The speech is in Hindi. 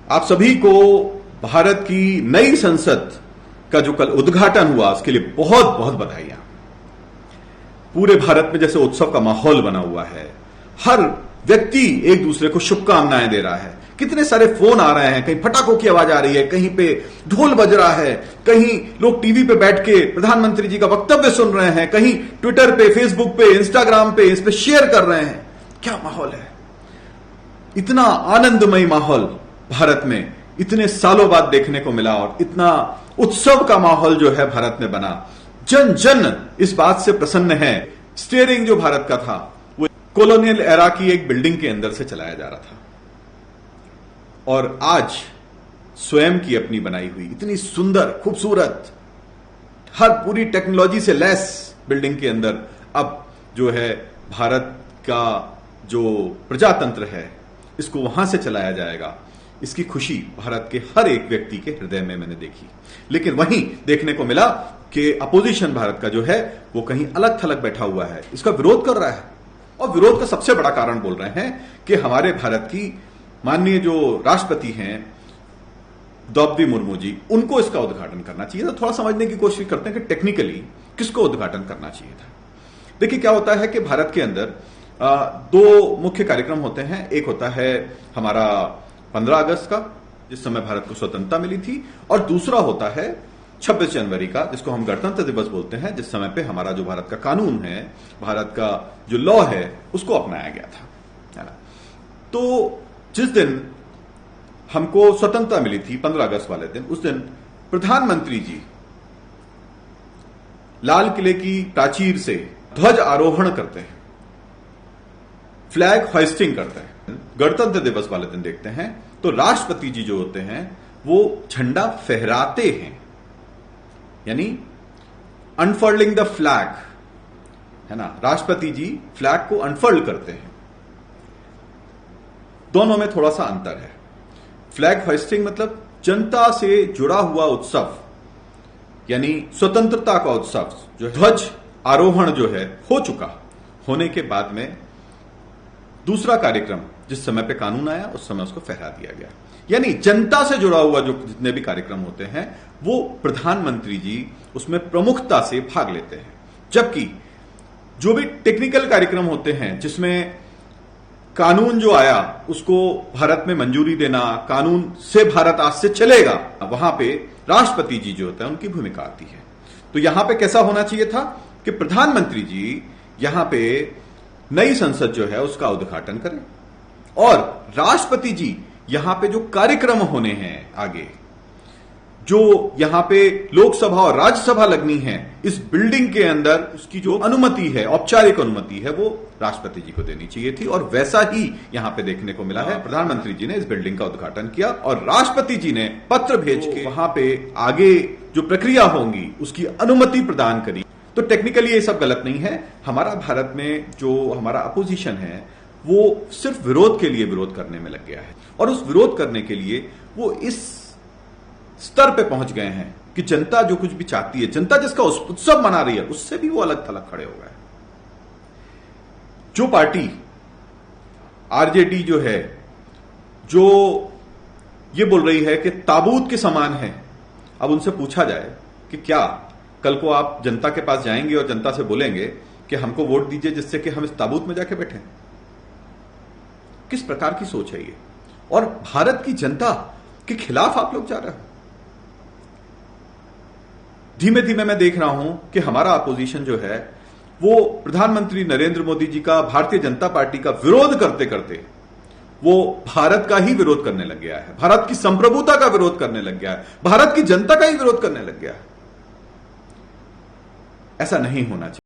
आप सभी को भारत की नई संसद का जो कल उद्घाटन हुआ उसके लिए बहुत बहुत बधाइयां। पूरे भारत में जैसे उत्सव का माहौल बना हुआ है, हर व्यक्ति एक दूसरे को शुभकामनाएं दे रहा है। कितने सारे फोन आ रहे हैं, कहीं पटाखों की आवाज आ रही है, कहीं पे ढोल बज रहा है, कहीं लोग टीवी पे बैठ के प्रधानमंत्री जी का वक्तव्य सुन रहे हैं, कहीं ट्विटर पे, फेसबुक पे, इंस्टाग्राम पे इस पे शेयर कर रहे हैं। क्या माहौल है! इतना आनंदमय माहौल भारत में इतने सालों बाद देखने को मिला और इतना उत्सव का माहौल जो है भारत में बना। जन जन इस बात से प्रसन्न है। स्टीयरिंग जो भारत का था वो कॉलोनियल एरा की एक बिल्डिंग के अंदर से चलाया जा रहा था और आज स्वयं की अपनी बनाई हुई इतनी सुंदर, खूबसूरत, हर पूरी टेक्नोलॉजी से लैस बिल्डिंग के अंदर अब जो है भारत का जो प्रजातंत्र है इसको वहां से चलाया जाएगा। इसकी खुशी भारत के हर एक व्यक्ति के हृदय में मैंने देखी। लेकिन वहीं देखने को मिला कि अपोजिशन भारत का जो है वो कहीं अलग थलग बैठा हुआ है, इसका विरोध कर रहा है। और विरोध का सबसे बड़ा कारण बोल रहे हैं कि हमारे भारत की माननीय जो राष्ट्रपति हैं द्रौपदी मुर्मू जी, उनको इसका उद्घाटन करना चाहिए था। थोड़ा समझने की कोशिश करते हैं कि टेक्निकली किसको उद्घाटन करना चाहिए था। देखिए क्या होता है कि भारत के अंदर दो मुख्य कार्यक्रम होते हैं। एक होता है हमारा 15 अगस्त का, जिस समय भारत को स्वतंत्रता मिली थी, और दूसरा होता है 26 जनवरी का, जिसको हम गणतंत्र दिवस बोलते हैं, जिस समय पे हमारा जो भारत का कानून है, भारत का जो लॉ है, उसको अपनाया गया था, है ना। तो जिस दिन हमको स्वतंत्रता मिली थी 15 अगस्त वाले दिन, उस दिन प्रधानमंत्री जी लाल किले की प्राचीर से ध्वज आरोहण करते हैं, फ्लैग होइस्टिंग करते हैं। गणतंत्र दिवस वाले दिन देखते हैं तो राष्ट्रपति जी जो होते हैं वो झंडा फहराते हैं, यानी अनफर्लिंग द फ्लैग, है ना। राष्ट्रपति जी फ्लैग को अनफर्ल करते हैं। दोनों में थोड़ा सा अंतर है। फ्लैग होइस्टिंग मतलब जनता से जुड़ा हुआ उत्सव, यानी स्वतंत्रता का उत्सव, जो ध्वज आरोहण जो है हो चुका, होने के बाद में दूसरा कार्यक्रम जिस समय पे कानून आया उस समय उसको फहरा दिया गया। यानी जनता से जुड़ा हुआ जो जितने भी कार्यक्रम होते हैं वो प्रधानमंत्री जी उसमें प्रमुखता से भाग लेते हैं, जबकि जो भी टेक्निकल कार्यक्रम होते हैं जिसमें कानून जो आया उसको भारत में मंजूरी देना, कानून से भारत आज से चलेगा, वहां पे राष्ट्रपति जी जो होता है उनकी भूमिका आती है। तो यहां पे कैसा होना चाहिए था कि प्रधानमंत्री जी यहां पे नई संसद जो है उसका उद्घाटन करें और राष्ट्रपति जी यहां पे जो कार्यक्रम होने हैं आगे, जो यहां पे लोकसभा और राज्यसभा लगनी है, इस बिल्डिंग के अंदर उसकी जो अनुमति है, औपचारिक अनुमति है, वो राष्ट्रपति जी को देनी चाहिए थी। और वैसा ही यहां पे देखने को मिला है। प्रधानमंत्री जी ने इस बिल्डिंग का उद्घाटन किया और राष्ट्रपति जी ने पत्र भेज के वहां पे आगे जो प्रक्रिया होंगी उसकी अनुमति प्रदान करी। तो टेक्निकली ये सब गलत नहीं है। हमारा भारत में जो हमारा अपोजिशन है वो सिर्फ विरोध के लिए विरोध करने में लग गया है और उस विरोध करने के लिए वो इस स्तर पे पहुंच गए हैं कि जनता जो कुछ भी चाहती है, जनता जिसका उत्सव मना रही है, उससे भी वो अलग थलग खड़े हो गए। जो पार्टी आरजेडी जो है, जो ये बोल रही है कि ताबूत के समान है, अब उनसे पूछा जाए कि क्या कल को आप जनता के पास जाएंगे और जनता से बोलेंगे कि हमको वोट दीजिए जिससे कि हम इस ताबूत में जाके बैठे? किस प्रकार की सोच है ये? और भारत की जनता के खिलाफ आप लोग जा रहे हो। धीमे धीमे मैं देख रहा हूं कि हमारा अपोजिशन जो है वो प्रधानमंत्री नरेंद्र मोदी जी का, भारतीय जनता पार्टी का विरोध करते करते वो भारत का ही विरोध करने लग गया है, भारत की संप्रभुता का विरोध करने लग गया है, भारत की जनता का ही विरोध करने लग गया है। ऐसा नहीं होना चाहिए।